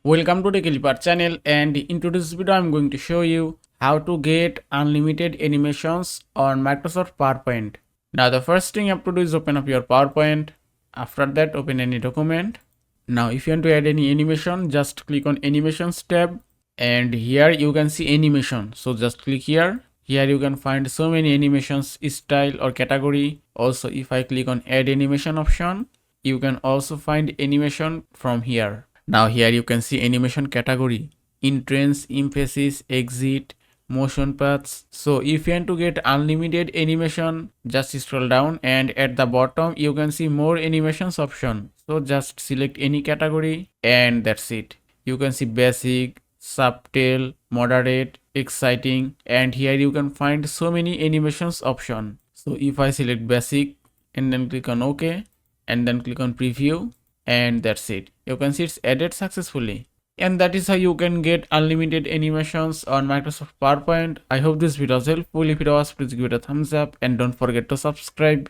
Welcome to the Clipper channel, and in today's video I'm going to show you how to get unlimited animations on Microsoft PowerPoint. Now the first thing you have to do is open up your PowerPoint. After that, open any document. Now if you want to add any animation, just click on Animations tab, and here you can see animation. So just click here. Here you can find so many animations, style or category. Also, if I click on Add Animation option, you can also find animation from here. Now here you can see animation category, entrance, emphasis, exit, motion paths. So if you want to get unlimited animation, just scroll down, and at the bottom you can see more animations option. So just select any category and that's it. You can see basic, subtle, moderate, exciting, and here you can find so many animations option. So if I select basic and then click on OK and then click on preview, and that's it. You can see it's added successfully. And that is how you can get unlimited animations on Microsoft PowerPoint. I hope this video was helpful. If it was, please give it a thumbs up and don't forget to subscribe.